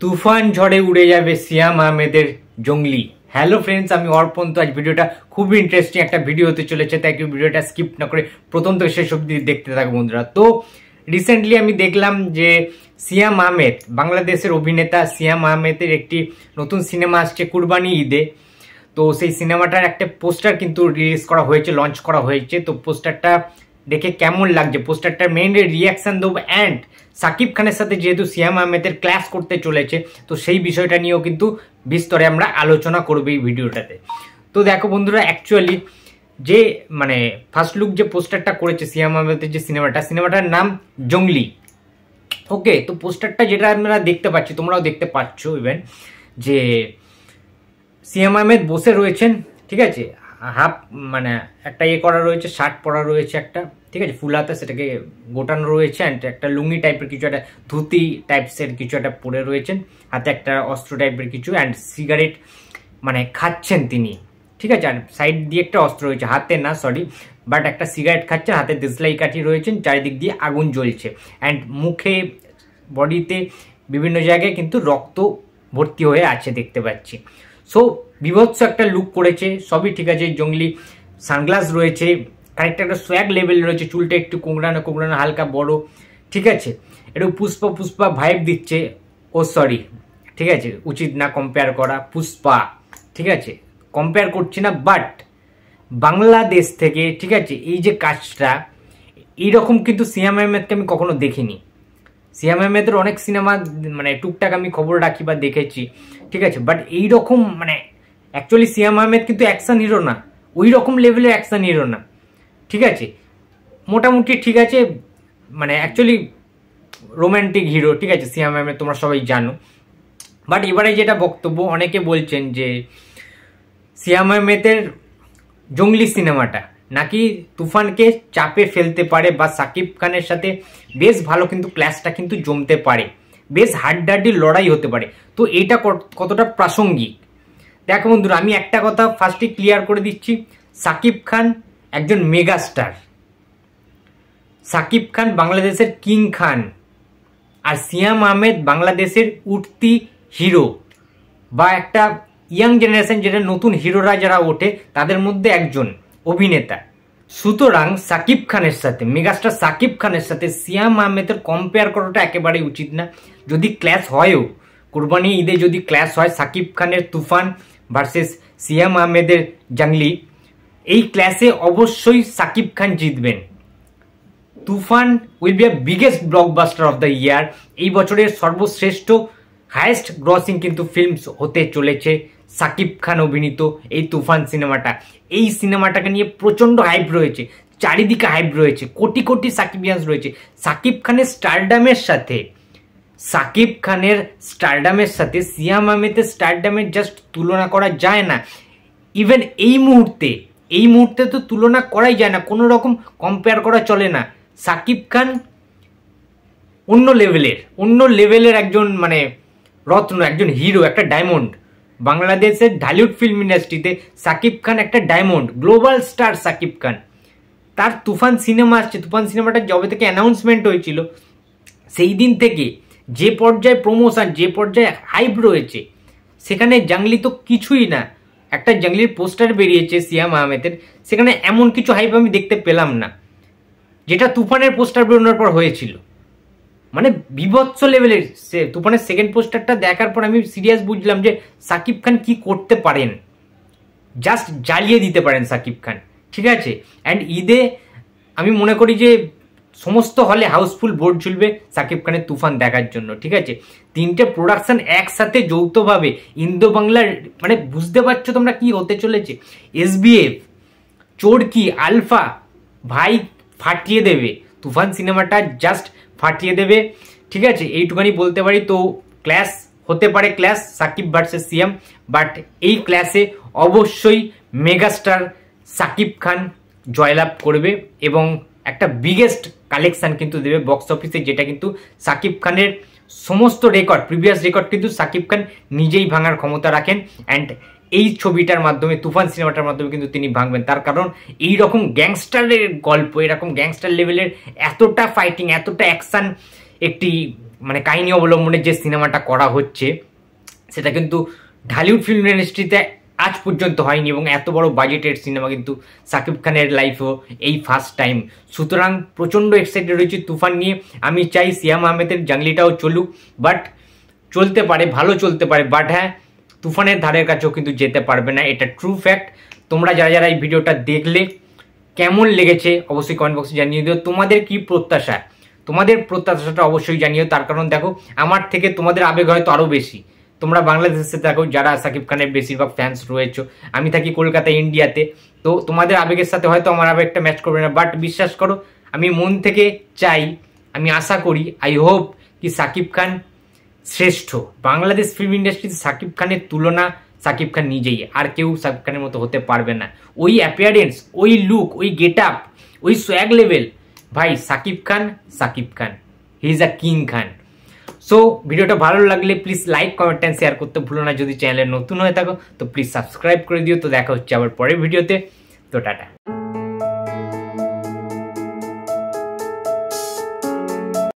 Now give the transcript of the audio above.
তুফান ঝড়ে উড়ে যাবে সিয়াম আহমেদের জঙ্গলি। হ্যালো ফ্রেন্ডস, আমি অর্পণ। তো আজ ভিডিওটা খুবই ইন্টারেস্টিং একটা ভিডিও হতে চলেছে, তাই কি ভিডিওটা স্কিপ না করে প্রথম থেকে শেষ অবধি দেখতে থাকো বন্ধুরা। তো রিসেন্টলি আমি দেখলাম যে সিয়াম আহমেদ, বাংলাদেশের অভিনেতা সিয়াম আহমেদের একটি নতুন সিনেমা আসছে কুরবানি ঈদে। তো সেই সিনেমাটার একটা পোস্টার কিন্তু রিলিজ করা হয়েছে, লঞ্চ করা হয়েছে। তো পোস্টারটা দেখে কেমন লাগছে, পোস্টারটার মেইন রিয়াকশন দেবো, অ্যান্ড সাকিব খানের সাথে যেহেতু সিয়াম আহমেদের ক্লাস করতে চলেছে, তো সেই বিষয়টা নিয়েও কিন্তু বিস্তরে আমরা আলোচনা করবো এই ভিডিওটাতে। তো দেখো বন্ধুরা, অ্যাকচুয়ালি যে ফার্স্ট লুক যে পোস্টারটা করেছে সিয়াম আহমেদের যে সিনেমাটার নাম জঙ্গলি। ওকে, তো পোস্টারটা যেটা আমরা দেখতে পাচ্ছি, তোমরাও দেখতে পাচ্ছ ইভেন, যে সিয়াম আহমেদ বসে রয়েছেন, ঠিক আছে, হাফ একটা করা রয়েছে, শার্ট পরা রয়েছে একটা, ঠিক আছে, ফুল হাতা, সেটাকে গোটানো রয়েছে, অ্যান্ড একটা লুঙ্গি টাইপের কিছু, একটা ধুতি টাইপসের কিছু একটা পরে রয়েছেন, হাতে একটা অস্ত্র টাইপের কিছু, অ্যান্ড সিগারেট খাচ্ছেন তিনি, ঠিক আছে। আর সাইড দিয়ে একটা অস্ত্র রয়েছে, হাতে না, সরি, বাট একটা সিগারেট খাচ্ছেন, হাতে দেশলাই কাঠি রয়েছেন, চারিদিক দিয়ে আগুন জ্বলছে, অ্যান্ড মুখে, বডিতে বিভিন্ন জায়গায় কিন্তু রক্ত ভর্তি হয়ে আছে দেখতে পাচ্ছি। সো বিভৎস একটা লুক করেছে, সবই ঠিক আছে। জঙ্গলি সানগ্লাস রয়েছে, কারেক্ট একটা সোয়াগ লেভেল রয়েছে, চুলটা একটু কোংড়ানো হালকা বড়, ঠিক আছে, একটু পুষ্পা ভাইব দিচ্ছে। ও সরি, ঠিক আছে, উচিত না কম্পেয়ার করা, পুষ্পা, ঠিক আছে, কম্পেয়ার করছি না, বাট বাংলাদেশ থেকে, ঠিক আছে, এই যে কাজটা, এইরকম কিন্তু সিয়াম আহমেদকে আমি কখনো দেখিনি। সিয়াম আহমেদের অনেক সিনেমা টুকটাক আমি খবর রাখি বা দেখেছি, ঠিক আছে, বাট এইরকম অ্যাকচুয়ালি সিয়াম আহমেদ কিন্তু অ্যাকশন হিরো না, ওই রকম লেভেলের অ্যাকশন হিরো না, ঠিক আছে, মোটামুটি ঠিক আছে, অ্যাকচুয়ালি রোম্যান্টিক হিরো, ঠিক আছে, সিয়াম আহমেদ, তোমরা সবাই জানো। বাট এবারে যেটা বক্তব্য, অনেকে বলছেন যে সিয়াম আহমেদের জঙ্গলি সিনেমাটা নাকি তুফানকে চাপে ফেলতে পারে, বা সাকিব খানের সাথে বেশ ভালো কিন্তু ক্লাসটা কিন্তু জমতে পারে, বেশ হাড্ডাহাড্ডি লড়াই হতে পারে। তো এটা কতটা প্রাসঙ্গিক, দেখো বন্ধুরা, আমি একটা কথা ফার্স্টে ক্লিয়ার করে দিচ্ছি, সাকিব খান একজন মেগাস্টার, সাকিব খান বাংলাদেশের কিং খান, আর সিয়াম আহমেদ বাংলাদেশের উঠতি হিরো, বা একটা ইয়াং জেনারেশন, যেটা নতুন হিরোরা যারা ওঠে তাদের মধ্যে একজন অভিনেতা। সুতরাং সাকিব খানের সাথে, মেগাস্টার সাকিব খানের সাথে সিয়াম আহমেদের কম্পেয়ার করাটা একেবারেই উচিত না। যদি ক্লাস হয়ও, কুরবানি ঈদে যদি ক্লাস হয়, সাকিব খানের তুফান ভার্সেস সিয়াম আহমেদের জঙ্গলি, এই ক্লাসে অবশ্যই সাকিব খান জিতবেন। Toofan will be a biggest blockbuster of the year. এই বছরের সর্বশ্রেষ্ঠ হাইয়েস্ট গ্রসিং কিন্তু ফিল্মস হতে চলেছে সাকিব খান অভিনীত এই তুফান সিনেমাটা। এই সিনেমাটাকে নিয়ে প্রচণ্ড হাইপ রয়েছে, চারিদিকে হাইপ রয়েছে, কোটি কোটি সাকিবিয়ান্স রয়েছে। সাকিব খানের স্টারডামের সাথে সিয়াম আহমেদের স্টারডামের জাস্ট তুলনা করা যায় না। ইভেন এই মুহূর্তে তো তুলনা করাই যায় না, কোনো রকম কম্পেয়ার করা চলে না। সাকিব খান অন্য লেভেলের একজন রত্ন, একজন হিরো, একটা ডায়মন্ড। বাংলাদেশের ঢালিউড ফিল্ম ইন্ডাস্ট্রিতে সাকিব খান একটা diamond, global star Shakib Khan. তার তুফান সিনেমা আসছে, তুফান সিনেমাটা যবে থেকে অ্যানাউন্সমেন্ট হয়েছিল, সেই দিন থেকে যে পর্যায়ে প্রমোশন, যে পর্যায়ে হাইপ রয়েছে, সেখানে জঙ্গলি তো কিছুই না। একটা জঙ্গলির পোস্টার বেরিয়েছে সিয়াম আহমেদের, সেখানে এমন কিছু হাইপ আমি দেখতে পেলাম না, যেটা তুফানের পোস্টার বেরোনোর পর হয়েছিল। বিভৎস লেভেলের। তুফানের সেকেন্ড পোস্টারটা দেখার পর আমি সিরিয়াস বুঝলাম যে সাকিব খান কি করতে পারেন, জাস্ট জ্বালিয়ে দিতে পারেন সাকিব খান, ঠিক আছে। অ্যান্ড ঈদে আমি মনে করি যে সমস্ত হলে হাউসফুল বোর্ড ঝুলবে সাকিব খানের তুফান দেখার জন্য, ঠিক আছে। তিনটে প্রোডাকশন একসাথে যৌথভাবে, ইন্দো বাংলার, বুঝতে পারছো তোমরা কি হতে চলেছে। SBF, চোরকি, আলফা, ভাই ফাটিয়ে দেবে তুফান সিনেমাটা, জাস্ট ফাটিয়ে দেবে, ঠিক আছে, এইটুখানি বলতে পারি। তো ক্লাস হতে পারে, class Sakib versus Siam, but এই ক্লাসে অবশ্যই মেগাস্টার সাকিব খান জয়লাভ করবে এবং একটা বিগেস্ট কালেকশন কিন্তু দেবে বক্স অফিসে, যেটা কিন্তু সাকিব খানের সমস্ত রেকর্ড, প্রিভিয়াস রেকর্ড কিন্তু সাকিব খান নিজেই ভাঙার ক্ষমতা রাখেন। অ্যান্ড এই ছবিটার মাধ্যমে, তুফান সিনেমাটার মাধ্যমে কিন্তু তিনি ভাঙবেন। তার কারণ এই রকম গ্যাংস্টারের গল্প, এরকম গ্যাংস্টার লেভেলের এতটা ফাইটিং, এতটা অ্যাকশন একটি মানে কাহিনী অবলম্বনে যে সিনেমাটা করা হচ্ছে সেটা কিন্তু ঢালিউড ফিল্ম ইন্ডাস্ট্রিতে আজ পর্যন্ত হয়নি, এবং এত বড় বাজেটের সিনেমা কিন্তু সাকিব খানের লাইফেও এই ফার্স্ট টাইম। সুতরাং প্রচণ্ড এক্সাইটেড রয়েছে তুফান নিয়ে। আমি চাই সিয়াম আহমেদের জাংলিটাও চলুক, বাট চলতে পারে, ভালো চলতে পারে, বাট হ্যাঁ তুফানের ধারের কাছেও কিন্তু যেতে পারবে না, এটা ট্রু ফ্যাক্ট। তোমরা যারা যারা এই ভিডিওটা দেখলে কেমন লেগেছে অবশ্যই কমেন্ট বক্সে জানিয়ে দিও। তোমাদের কি প্রত্যাশা, তোমাদের প্রত্যাশাটা অবশ্যই জানিও। তার কারণ দেখো, আমার থেকে তোমাদের আবেগ হয়তো আরও বেশি। তোমরা বাংলাদেশে থাকো, যারা সাকিব খানের বেশিরভাগ ফ্যান্স রয়েছে, আমি থাকি কলকাতা ইন্ডিয়াতে, তো তোমাদের আবেগের সাথে হয়তো আমার আবেগটা ম্যাচ করবে না, বাট বিশ্বাস করো আমি মন থেকে চাই, আমি আশা করি, আই হোপ কি সাকিব খান শ্রেষ্ঠ। বাংলাদেশ ফিল্ম ইন্ডাস্ট্রিতে সাকিব খানের তুলনা সাকিব খান নিজেই, আর কেউ সাকিব খানের মতো হতে পারবে না। ওই অ্যাপিয়ারেন্স, ওই লুক, ওই গেট আপ, ওই সোয়াগ লেভেল, ভাই Shakib Khan, Shakib Khan, he is a King Khan. So ভিডিওটা ভালো লাগলে please like, comment and share করতে ভুলো না। যদি চ্যানেলে নতুন হয়ে থাকো তো প্লিজ সাবস্ক্রাইব করে দিও। তো দেখা হচ্ছে আবার পরের ভিডিওতে। তো টাটা।